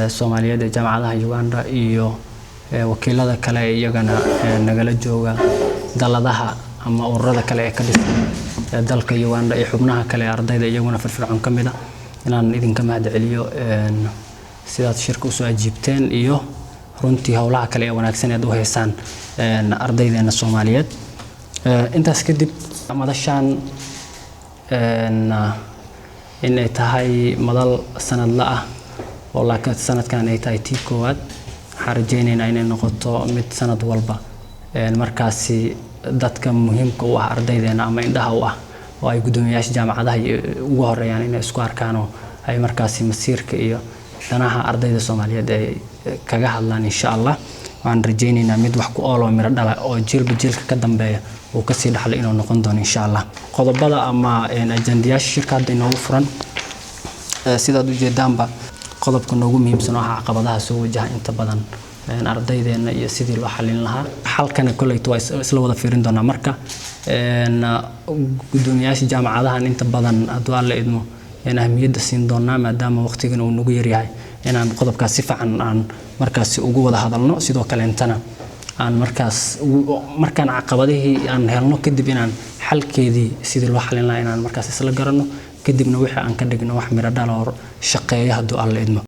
Soomaaliyeed ee jaamacadaha Uganda iyo wakiilada kale iyagana nagala jooga daladaha ama ururada kale ee ka dhisan dalka Uganda iyo xubnaha kale ardayda iyaguna firfircoon kamida inaan idinka mahadceliyo sidaad shirka u soo ajiibteen iyo runtii hawlaha kale ee wanaagsan ee u heesaan ardaydeena Soomaaliyeed intaas kadib madashan in ay tahay madal sanadla ah oo laakiin sanadkan ay tahay tii koowaad xarajeynayna inay noqoto mid sanad walba markaasi dadka muhiimka u ah ardaydeena ama indhaha u ah oo ay gudoomiyaasha jaamacadaha ugu horeeyaan inay isku arkaan oo ay markaasi masiirka iyo danaha ardayda Soomaaliyeed ay kaga hadlaan insha Allah waan rajaynaynaa mid wax ku oolo miro dhala oo jilba jilka ka dambeeya oo ka sii dhaxlay inuu noqon doono insha Allah qodobada ama ajandayaasha shirka hadda inoo furan sidaad u jeedaanba qodobka noogu muhiimsan oo ah caqabadaha soo wajaha inta badan ardaydeena iyo sidii loo xalin lahaa halkan kulleeyto waa isla wada fiirin doonaa marka gudoomiyaasha jaamacadaha inta badan haduu alla idmo ahmiyada siin doonaa maadaama waqtigan uu nagu yaryahay inaan qodobkaas si fiican aan markaas ugu wada hadalno sidoo kale intana aan markaan caqabadihii aan helno kadib inaan xalkeedii sidii loo xalin lahaa inaan markaas isla garanno kadibna wixii aan ka dhigno wax miro dhalo shaqeeyo haduu alla idmo